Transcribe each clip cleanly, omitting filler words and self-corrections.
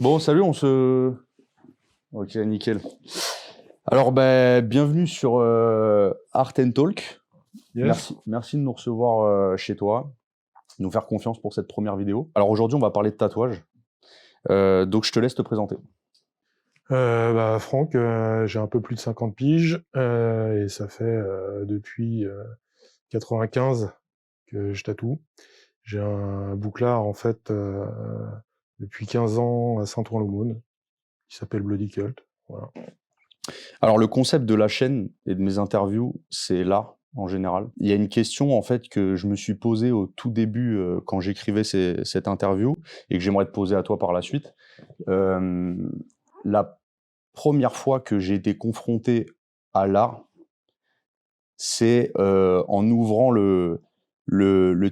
Bon, salut, Ok, nickel. Alors, bienvenue sur Art and Talk. Yes. Merci de nous recevoir chez toi, de nous faire confiance pour cette première vidéo. Alors aujourd'hui, on va parler de tatouage. Donc, je te laisse te présenter. Franck, j'ai un peu plus de 50 piges et ça fait depuis 95 que je tatoue. J'ai un bouclard en fait depuis 15 ans à Saint-Ouen-l'Aumône qui s'appelle Bloody Cult. Voilà. Alors, le concept de la chaîne et de mes interviews, c'est l'art en général. Il y a une question en fait que je me suis posée au tout début quand j'écrivais cette interview et que j'aimerais te poser à toi par la suite. La première fois que j'ai été confronté à l'art, c'est en ouvrant le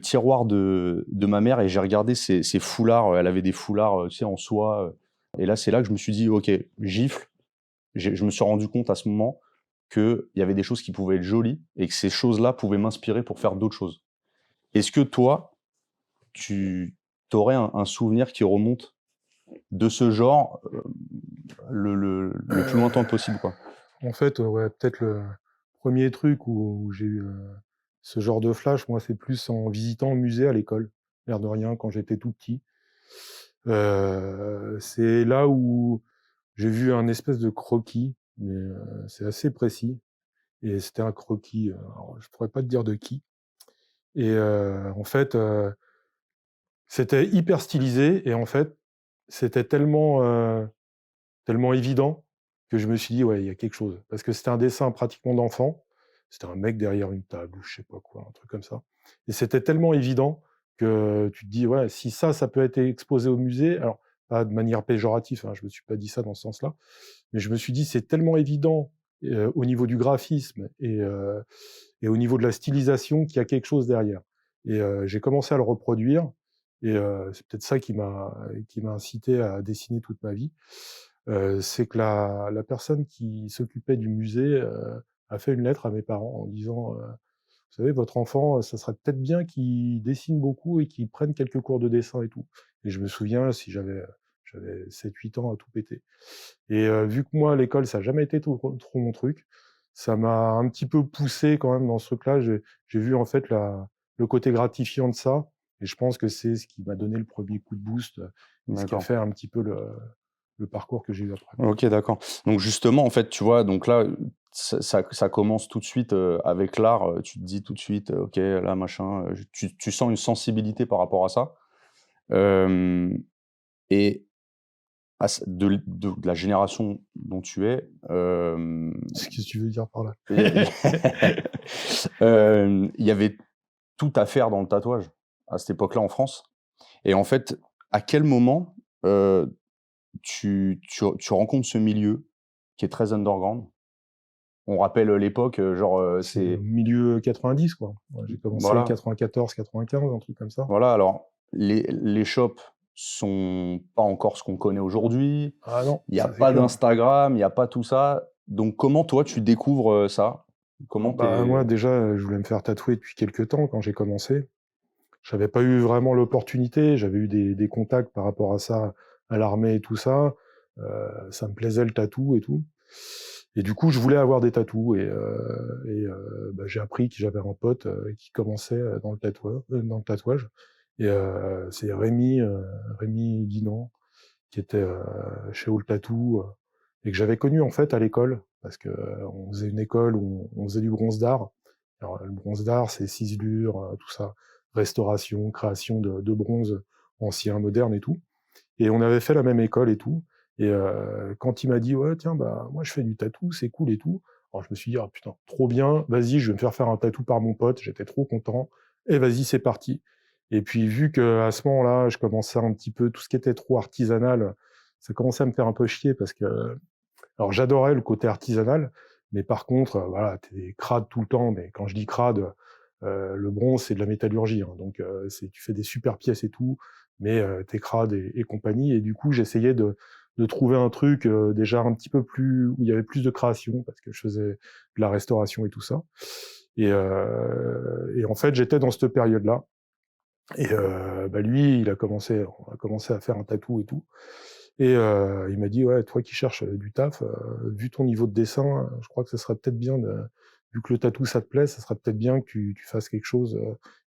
tiroir de ma mère et j'ai regardé ses foulards. Elle avait des foulards, tu sais, en soie. Et là, c'est là que je me suis dit, ok, gifle. Je me suis rendu compte à ce moment qu'il y avait des choses qui pouvaient être jolies et que ces choses-là pouvaient m'inspirer pour faire d'autres choses. Est-ce que toi, tu aurais un souvenir qui remonte de ce genre le plus lointain possible, quoi? En fait, ouais, peut-être le premier truc où j'ai eu ce genre de flash, moi, c'est plus en visitant le musée à l'école, l'air de rien, quand j'étais tout petit. C'est là où j'ai vu un espèce de croquis, mais c'est assez précis. Et c'était un croquis, alors je pourrais pas te dire de qui. Et en fait, c'était hyper stylisé et en fait, c'était tellement évident que je me suis dit: «Ouais, il y a quelque chose». Parce que c'était un dessin pratiquement d'enfant. C'était un mec derrière une table ou je sais pas quoi, un truc comme ça. Et c'était tellement évident que tu te dis: «Ouais, si ça peut être exposé au musée», alors pas de manière péjorative, hein, je me suis pas dit ça dans ce sens-là, mais je me suis dit: «C'est tellement évident, au niveau du graphisme et au niveau de la stylisation qu'il y a quelque chose derrière». Et j'ai commencé à le reproduire et c'est peut-être ça qui m'a incité à dessiner toute ma vie. C'est que la personne qui s'occupait du musée, a fait une lettre à mes parents en disant, «Vous savez, votre enfant, ça serait peut-être bien qu'il dessine beaucoup et qu'il prenne quelques cours de dessin et tout». Et je me souviens, si j'avais 7-8 ans à tout péter. Et vu que moi, l'école, ça a jamais été trop mon truc, ça m'a un petit peu poussé quand même dans ce truc-là. J'ai vu en fait le côté gratifiant de ça et je pense que c'est ce qui m'a donné le premier coup de boost, et ce qui a D'accord. fait un petit peu le parcours que j'ai eu après. Ok, d'accord. Donc justement, en fait, tu vois, donc là, ça commence tout de suite avec l'art. Tu te dis tout de suite, ok, là, machin, tu sens une sensibilité par rapport à ça. Euh, et de la génération dont tu es, Qu'est-ce que tu veux dire par là? il y avait tout à faire dans le tatouage à cette époque-là en France. Et en fait, à quel moment tu rencontres ce milieu qui est très underground? On rappelle l'époque, genre, C'est c'est milieu 90 quoi. Ouais, j'ai commencé voilà, 94-95, un truc comme ça. voilà. Alors les shops sont pas encore ce qu'on connaît aujourd'hui. Ah non, Il y a ça c'est pas clair. d'Instagram, il y a pas tout ça. Donc comment toi tu découvres, ça? Comment Bah, t'es moi déjà, je voulais me faire tatouer depuis quelque temps quand j'ai commencé. J'avais pas eu vraiment l'opportunité, j'avais eu des contacts par rapport à ça, à l'armée et tout ça. Ça me plaisait le tatou et tout. Et du coup, je voulais avoir des tatous j'ai appris que j'avais un pote qui commençait dans le tatouage. Et c'est Rémi Guinan, qui était chez All Tattoo et que j'avais connu en fait à l'école parce que on faisait une école où on faisait du bronze d'art. Alors le bronze d'art, c'est ciselure, tout ça, restauration, création de bronze ancien, moderne et tout. Et on avait fait la même école et tout. Et quand il m'a dit ouais tiens bah moi je fais du tatou, c'est cool et tout. Alors je me suis dit ah putain trop bien, vas-y je vais me faire un tatou par mon pote. J'étais trop content. Et vas-y c'est parti. Et puis vu que à ce moment-là je commençais un petit peu tout ce qui était trop artisanal, ça commençait à me faire un peu chier parce que alors j'adorais le côté artisanal, mais par contre voilà t'es crade tout le temps. Mais quand je dis crade, le bronze c'est de la métallurgie, hein, donc tu fais des super pièces et tout, mais t'es crade et compagnie. Et du coup j'essayais de trouver un truc déjà un petit peu plus où il y avait plus de création parce que je faisais de la restauration et tout ça. Et en fait j'étais dans cette période-là. Et lui on a commencé à faire un tatou et tout. Et il m'a dit: «Ouais, toi qui cherches du taf, vu ton niveau de dessin, je crois que ça serait peut-être bien vu que le tatou ça te plaît, ça serait peut-être bien que tu fasses quelque chose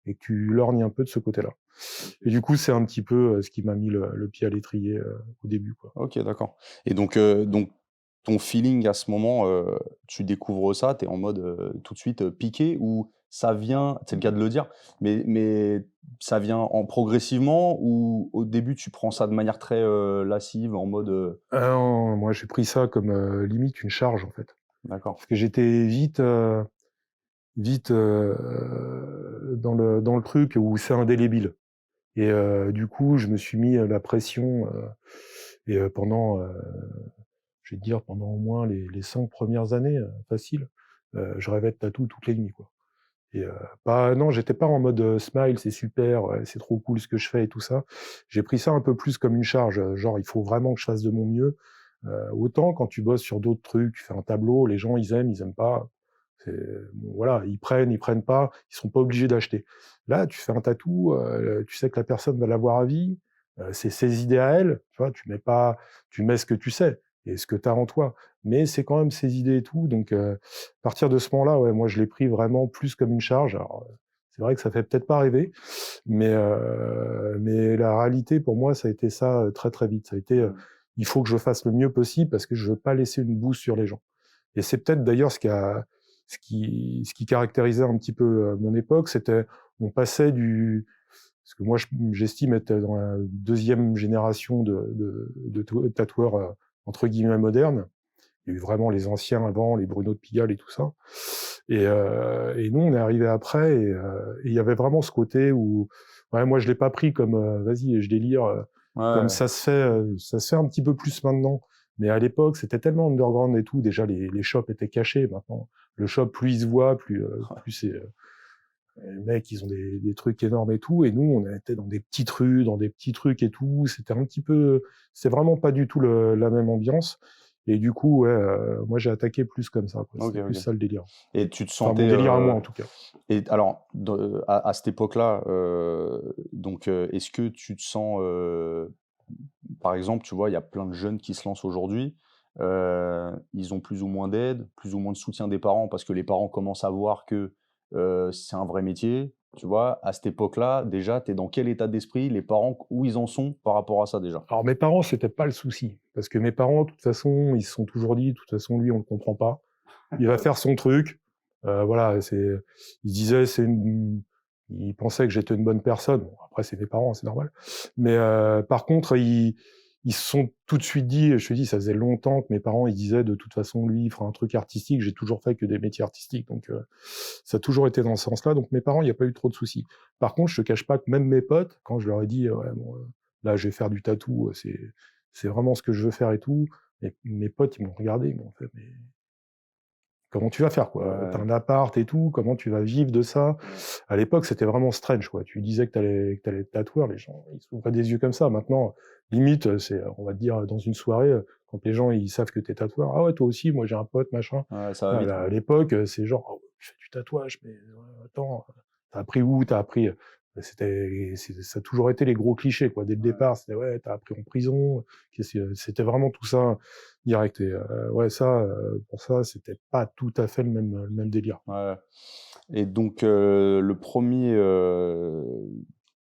et que tu lorgnes un peu de ce côté-là». Et du coup, c'est un petit peu ce qui m'a mis le pied à l'étrier au début, quoi. OK, d'accord. Et donc ton feeling à ce moment, tu découvres ça, tu es en mode, tout de suite, piqué, ou ça vient, c'est le cas de le dire, mais ça vient en progressivement, ou au début tu prends ça de manière très, lascive en mode, Ah non, moi j'ai pris ça comme limite une charge en fait. d'accord. Parce que j'étais vite dans le truc où c'est indélébile. Et du coup, je me suis mis la pression et pendant, je vais te dire, pendant au moins les 5 premières années, facile, je rêvais de tatou toutes les nuits, quoi. Et pas non, j'étais pas en mode, smile, c'est super, ouais, c'est trop cool ce que je fais et tout ça. J'ai pris ça un peu plus comme une charge, genre il faut vraiment que je fasse de mon mieux. Autant quand tu bosses sur d'autres trucs, tu fais un tableau, les gens ils aiment pas, c'est bon voilà, ils prennent pas, ils sont pas obligés d'acheter. Là, tu fais un tatou, tu sais que la personne va l'avoir à vie, c'est ses idées à elle, tu vois? Tu mets ce que tu sais et ce que tu as en toi, mais c'est quand même ses idées et tout, donc à partir de ce moment-là, ouais, moi je l'ai pris vraiment plus comme une charge. Alors, c'est vrai que ça fait peut-être pas rêver, mais la réalité pour moi, ça a été ça, très, très vite. Ça a été, Mmh. il faut que je fasse le mieux possible parce que je veux pas laisser une bouse sur les gens. Et c'est peut-être d'ailleurs ce qui caractérisait un petit peu mon époque, c'était on passait du parce que moi j'estime être dans la deuxième génération de tatoueurs entre guillemets modernes. Il y a eu vraiment les anciens avant, les Bruno de Pigalle et tout ça. Et nous on est arrivé après et il y avait vraiment ce côté où ouais, moi je l'ai pas pris comme vas-y je délire Ouais, comme ouais. ça se fait un petit peu plus maintenant. Mais à l'époque, c'était tellement underground et tout. Déjà, les shops étaient cachés. Maintenant, le shop, plus il se voit, plus c'est. Les mecs, ils ont des trucs énormes et tout. Et nous, on était dans des petites rues, dans des petits trucs et tout. C'était un petit peu. C'est vraiment pas du tout la même ambiance. Et du coup, ouais, moi, j'ai attaqué plus comme ça, quoi. OK, C'était plus OK. ça le délire. Et tu te Enfin, mon sentais, délire à moi, en tout cas. et alors à cette époque-là, donc est-ce que tu te sens, par exemple, tu vois, il y a plein de jeunes qui se lancent aujourd'hui, ils ont plus ou moins d'aide, plus ou moins de soutien des parents parce que les parents commencent à voir que, c'est un vrai métier, tu vois? À cette époque-là, déjà, tu es dans quel état d'esprit? Les parents, où ils en sont par rapport à ça déjà? Alors, mes parents, c'était pas le souci. Parce que mes parents, de toute façon, ils se sont toujours dit, de toute façon, lui, on le comprend pas. Il va faire son truc. Voilà, ils disaient, ils pensaient que j'étais une bonne personne. Bon, après, c'est mes parents, c'est normal. Mais par contre, ils se sont tout de suite dit, je te dis, ça faisait longtemps que mes parents, ils disaient, de toute façon, lui, il fera un truc artistique. J'ai toujours fait que des métiers artistiques. Donc, ça a toujours été dans ce sens-là. Donc, mes parents, il n'y a pas eu trop de soucis. Par contre, je te cache pas que même mes potes, quand je leur ai dit, ouais, bon, là, je vais faire du tatou, c'est vraiment ce que je veux faire et tout. Et mes potes, ils m'ont regardé, ils m'ont fait, mais comment tu vas faire, quoi? Tu Ouais, un appart et tout, comment tu vas vivre de ça? À l'époque, c'était vraiment strange, quoi. Tu disais que t'allais être tatoueur, les gens, ils s'ouvraient des yeux comme ça. Maintenant, limite, c'est, on va te dire, dans une soirée, quand les gens, ils savent que t'es tatoueur: «Ah ouais, toi aussi? Moi, j'ai un pote, machin». ouais, ça va vite, ouais. À l'époque, c'est genre: «Oh, tu fais du tatouage, mais attends, tu appris où? Tu appris?» Ça a toujours été les gros clichés, quoi. Dès le Ouais. départ, c'était: «Ouais, tu appris en prison». C'était vraiment tout ça direct et ouais, ça, pour ça, c'était pas tout à fait le même délire. Ouais. Et donc, le premier,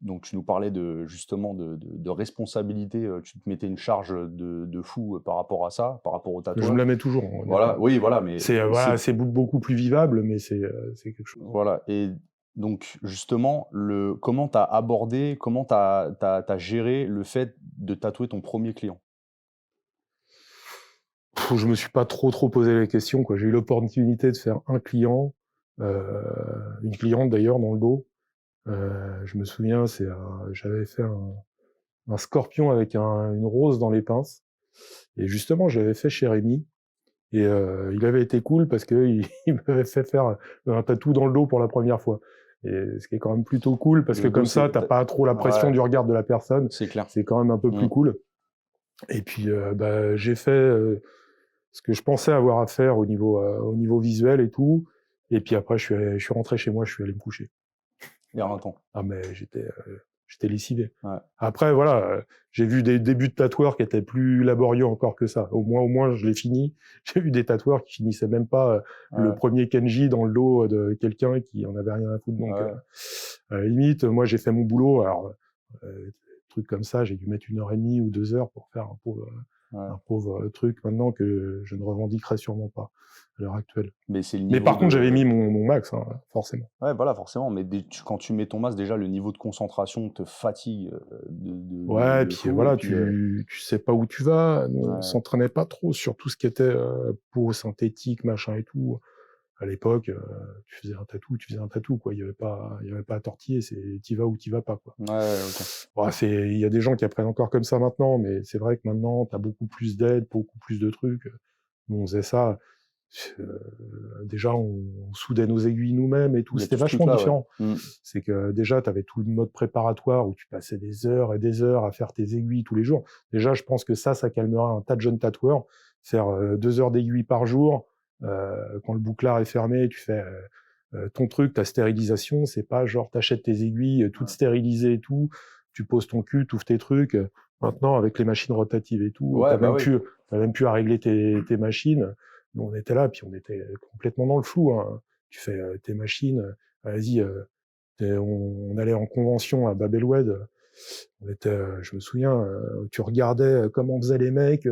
donc tu nous parlais de justement de responsabilité, tu te mettais une charge, de fou, par rapport à ça, par rapport au Je me tatouage. la mets toujours, hein, Voilà, honnêtement. oui, voilà, mais C'est, voilà, c'est c'est beaucoup plus vivable, mais c'est quelque chose. voilà. Et donc justement, comment tu as abordé, comment tu as géré le fait de tatouer ton premier client? Je me suis pas trop posé les questions, quoi. J'ai eu l'opportunité de faire un client, heu, une cliente d'ailleurs dans le dos. Je me souviens, j'avais fait un scorpion avec une rose dans les pinces et justement, je l'avais fait chez Rémy et il avait été cool parce qu'il il m'avait fait faire un tatou dans le dos pour la première fois et ce qui est quand même plutôt cool parce que Le dos, comme ça, c'est tu as pas trop la pression ouais, du regard de la personne. c'est clair. C'est quand même un peu Mmh. plus cool et puis, bah, j'ai fait, ce que je pensais avoir à faire au niveau visuel et tout et puis après je suis rentré chez moi, je suis allé me coucher. Il y a un temps. Ah mais j'étais lessivé. Ouais. Après, voilà, j'ai vu des débuts de tatoueurs qui étaient plus laborieux encore que ça. Au moins, je l'ai fini. J'ai vu des tatoueurs qui finissaient même pas le Ouais. premier Kenji dans le dos de quelqu'un qui en avait rien à foutre. Donc, Ouais. à la limite, moi, j'ai fait mon boulot. Alors, truc comme ça, j'ai dû mettre 1h30 ou 2 heures pour faire Ouais. un pauvre truc maintenant que je ne revendiquerai sûrement pas à l'heure actuelle. Mais c'est le Mais niveau par contre, j'avais de. mis mon max, hein, forcément. Ouais, voilà, forcément. Mais quand tu mets ton masque, déjà, le niveau de concentration te fatigue Ouais, de puis fou. Et voilà, puis, tu sais pas où tu vas. Nous, on ouais, s'entraînait pas trop sur tout ce qui était peau synthétique, machin et tout. À l'époque, tu faisais un tatou, quoi. Il y avait pas à tortiller, c'est t'y vas ou t'y vas pas, quoi. ouais, ok. Ouais, il y a des gens qui apprennent encore comme ça maintenant, mais c'est vrai que maintenant, t'as beaucoup plus d'aide, beaucoup plus de trucs. Nous, on faisait ça. Déjà, on soudait nos aiguilles nous-mêmes et tout. Il y a C'était tout ce vachement truc-là, ouais. différent. Mm. C'est que déjà, tu avais tout le mode préparatoire où tu passais des heures et des heures à faire tes aiguilles tous les jours. Déjà, je pense que ça calmera un tas de jeunes tatoueurs. Faire 2 heures d'aiguilles par jour, quand le bouclard est fermé, tu fais ton truc, ta stérilisation. C'est pas genre t'achètes tes aiguilles toutes stérilisées et tout, tu poses ton cul, tu ouvres tes trucs. Maintenant, avec les machines rotatives et tout, Ouais, bah oui. t'as même plus à régler tes machines. Nous, on était là, puis on était complètement dans le flou. Hein. Tu fais tes machines, vas-y, on allait en convention à Bab el-Oued. On était, je me souviens, tu regardais comment faisaient les mecs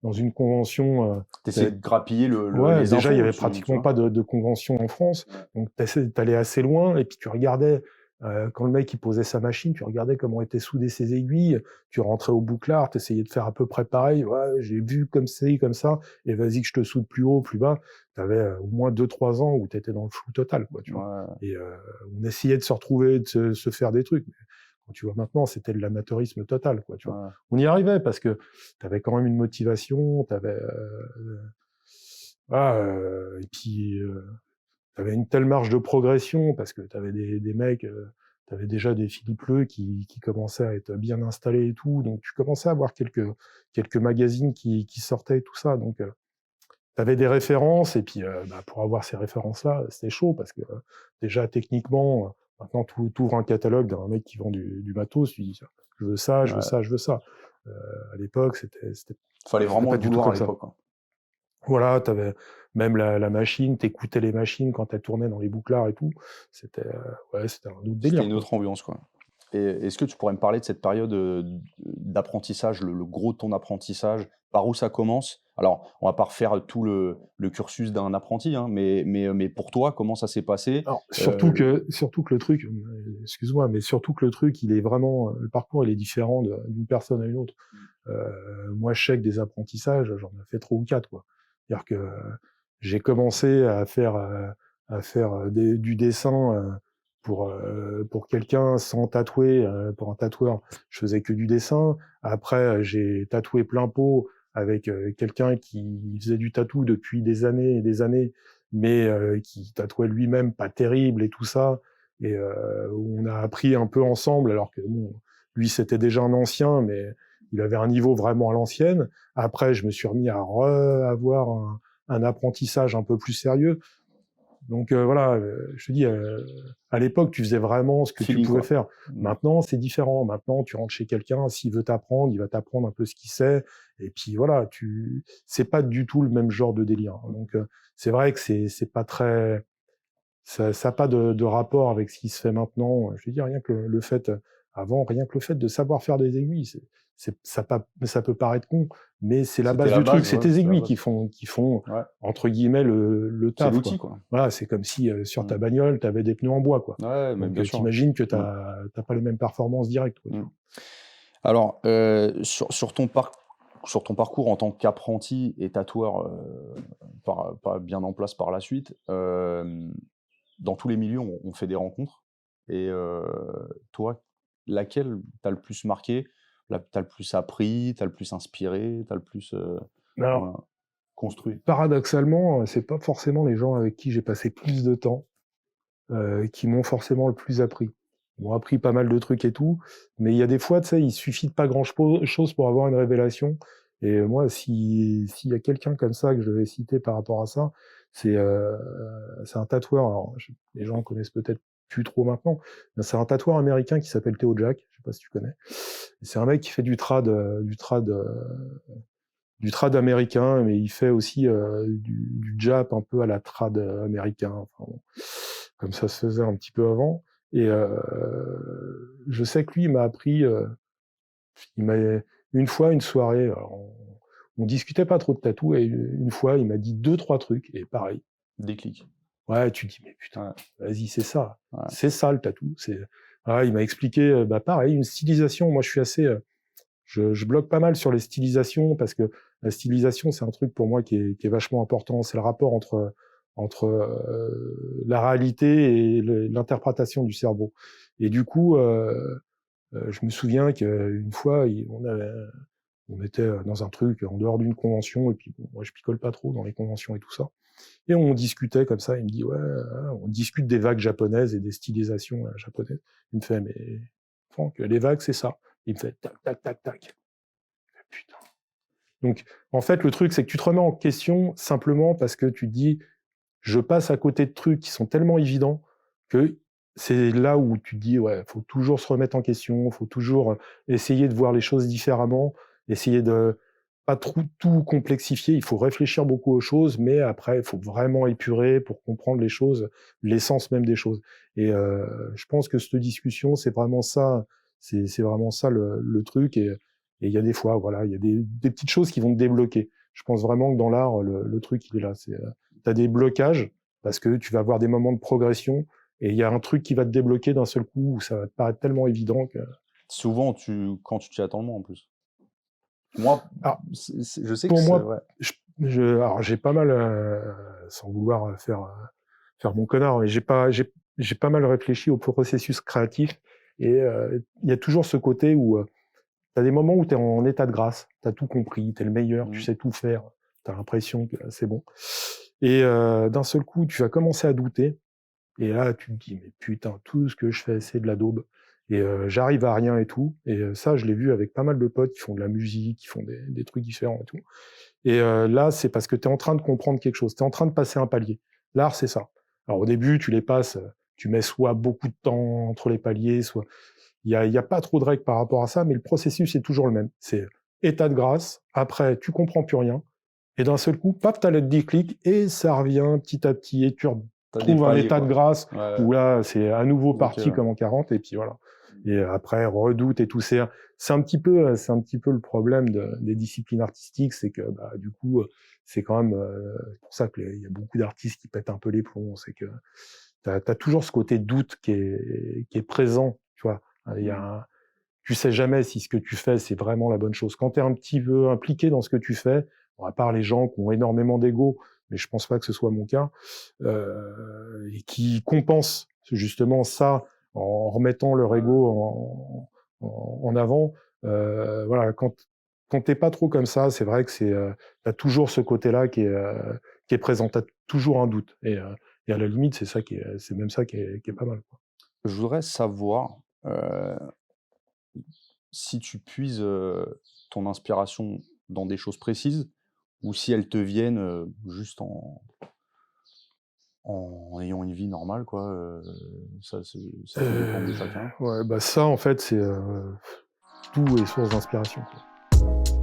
dans une convention. T'essayes de grappiller Ouais, les déjà, il y infos, avait tu pratiquement vois. pas de convention en France. Ouais. Donc, t'allais assez loin et puis tu regardais, quand le mec il posait sa machine, tu regardais comment étaient soudées ses aiguilles, tu rentrais au bouclard, t'essayais de faire à peu près pareil. Ouais, j'ai vu comme c'est, comme ça, et vas-y que je te soude plus haut, plus bas. T'avais au moins 2-3 ans où t'étais dans le flou total, quoi, tu vois. Ouais. Et on essayait de se retrouver, de se faire des trucs. Mais quand tu vois maintenant, c'était de l'amateurisme total, quoi, tu vois. Ouais. On y arrivait parce que t'avais quand même une motivation, t'avais et puis t'avais une telle marge de progression parce que t'avais des mecs, t'avais déjà des Philippe Leu qui commençaient à être bien installés et tout, donc tu commençais à avoir quelques magazines qui sortaient et tout ça, donc t'avais des références et puis pour avoir ces références-là, c'était chaud parce que déjà techniquement, maintenant t'ouvres un catalogue d'un mec qui vend du matos, tu dis je veux ça, je veux Ouais. ça, je veux ça. À l'époque, Fallait c'était vraiment pas le du tout vouloir à comme ça. l'époque, quoi. Voilà, t'avais même la machine, t'écoutais les machines quand elles tournaient dans les bouclards et tout. C'était c'était un autre C'était délire, une quoi. autre ambiance, quoi. Et est-ce que tu pourrais me parler de cette période d'apprentissage, le gros de ton apprentissage, par où ça commence? Alors, on va pas refaire tout le cursus d'un apprenti, hein, mais pour toi, comment ça s'est passé? Alors Le- surtout que le truc, excuse-moi, mais surtout que le truc, il est vraiment, le parcours, il est différent d'une personne à une autre. Moi, je sais que des apprentissages, j'en ai fait 3 ou 4, quoi. C'est-à-dire que j'ai commencé à faire du dessin pour quelqu'un sans tatouer. Pour un tatoueur, je faisais que du dessin. Après, j'ai tatoué plein pot avec quelqu'un qui faisait du tatou depuis des années et des années, mais qui tatouait lui-même pas terrible et tout ça. Et on a appris un peu ensemble, alors que bon, lui, c'était déjà un ancien, mais il avait un niveau vraiment à l'ancienne. Après, je me suis remis à avoir un apprentissage un peu plus sérieux. Donc voilà, je te dis, à l'époque, tu faisais vraiment ce que tu Feeling, pouvais quoi. faire. Mm. Maintenant, c'est différent. Maintenant, tu rentres chez quelqu'un, s'il veut t'apprendre, il va t'apprendre un peu ce qu'il sait. Et puis voilà, c'est pas du tout le même genre de délire. Donc c'est vrai que c'est pas très, ça n'a pas de rapport avec ce qui se fait maintenant. Je veux dire, rien que le fait, avant, rien que le fait de savoir faire des aiguilles, ça peut paraître con, mais c'est la C'était base la du truc. base, C'est ouais, tes c'était la aiguilles base. qui font Ouais. entre guillemets le C'est taf, l'outil, quoi. quoi. Voilà, c'est comme si sur ta Mm. bagnole, tu avais des pneus en bois, quoi. Ouais, mais Donc bien sûr. t'imagines que Mm. t'as pas les mêmes performances directes, quoi, tu Mm. vois. Alors, sur ton parcours en tant qu'apprenti et tatoueur, pas bien en place par la suite, dans tous les milieux, on fait des rencontres et toi, laquelle t'a le plus marqué? Tu le plus appris, t'as le plus inspiré, t'as le plus, Alors, voilà, construit? paradoxalement, c'est pas forcément les gens avec qui j'ai passé plus de temps. Qui m'ont forcément le plus appris. Ils m'ont appris pas mal de trucs et tout, mais il y a des fois, tu sais, il suffit de pas grand-chose pour avoir une révélation. Et moi, s'il y a quelqu'un comme ça que je vais citer par rapport à ça, c'est un tatoueur. Alors, les gens connaissent peut-être plus trop maintenant. C'est un tatoueur américain qui s'appelle Theo Jack, je sais pas si tu connais. C'est un mec qui fait du trad américain, mais il fait aussi du jap un peu à la trad américain. Enfin, bon, comme ça se faisait un petit peu avant. Et je sais que lui, il m'a appris, il m'a une fois, une soirée, alors, on discutait pas trop de tatou, et une fois, il m'a dit 2-3 trucs, et pareil. Déclic. Ouais, tu te dis, mais putain, vas-y, c'est ça. Ouais. C'est ça le tatou. Il m'a expliqué, pareil, une stylisation. Moi, je suis assez, je bloque pas mal sur les stylisations, parce que la stylisation, c'est un truc pour moi qui est vachement important. C'est le rapport entre la réalité et l'interprétation du cerveau. Et du coup, je me souviens qu'une fois, on était dans un truc en dehors d'une convention, et puis bon, moi je picole pas trop dans les conventions et tout ça. Et on discutait comme ça, il me dit ouais, on discute des vagues japonaises et des stylisations japonaises. Il me fait mais Franck, les vagues c'est ça. Il me fait tac tac tac tac. Putain. Donc en fait le truc c'est que tu te remets en question simplement parce que tu te dis je passe à côté de trucs qui sont tellement évidents que c'est là où tu te dis ouais, faut toujours se remettre en question, faut toujours essayer de voir les choses différemment, essayer de pas trop tout complexifier, il faut réfléchir beaucoup aux choses, mais après il faut vraiment épurer pour comprendre les choses, l'essence même des choses. Et je pense que cette discussion, c'est vraiment ça, c'est vraiment ça le truc. Et il y a des fois, voilà, il y a des petites choses qui vont te débloquer. Je pense vraiment que dans l'art, le truc il est là. Tu as des blocages parce que tu vas avoir des moments de progression, et il y a un truc qui va te débloquer d'un seul coup où ça va te paraître tellement évident que... Souvent, quand tu t'y attends le moins, en plus. Moi, Alors, je sais pour que moi, ouais. alors j'ai pas mal, sans vouloir faire mon connard, mais j'ai pas mal réfléchi au processus créatif, et il y a toujours ce côté où tu as des moments où tu es en état de grâce, tu as tout compris, tu es le meilleur, tu sais tout faire, tu as l'impression que c'est bon. Et d'un seul coup, tu vas commencer à douter, et là, tu te dis, mais putain, tout ce que je fais, c'est de la daube. Et j'arrive à rien et tout. Et ça, je l'ai vu avec pas mal de potes qui font de la musique, qui font des trucs différents et tout. Et là, c'est parce que tu es en train de comprendre quelque chose. Tu es en train de passer un palier. L'art, c'est ça. Alors au début, tu les passes, tu mets soit beaucoup de temps entre les paliers, soit... Il y a pas trop de règles par rapport à ça, mais le processus est toujours le même. C'est état de grâce, après, tu comprends plus rien, et d'un seul coup, paf, t'as le déclic, et ça revient petit à petit, et tu trouves un état de grâce, où là, c'est à nouveau parti comme en 40, et puis voilà. Et après, redoute et tout. C'est un petit peu le problème des disciplines artistiques, c'est que du coup, c'est quand même pour ça qu'il y a beaucoup d'artistes qui pètent un peu les plombs. C'est que t'as toujours ce côté doute qui est présent, tu vois. Tu sais jamais si ce que tu fais c'est vraiment la bonne chose. Quand tu es un petit peu impliqué dans ce que tu fais, bon, à part les gens qui ont énormément d'ego, mais je pense pas que ce soit mon cas, et qui compensent justement ça en remettant leur ego en avant. Voilà, quand t'es pas trop comme ça, c'est vrai que t'as toujours ce côté-là qui est présent. T'as toujours un doute, et à la limite, c'est même ça qui est pas mal, quoi. Je voudrais savoir si tu puises ton inspiration dans des choses précises, ou si elles te viennent juste en ayant une vie normale, quoi. Ça peut dépendre de chacun. Ouais, ça, en fait, c'est tout est source d'inspiration, quoi.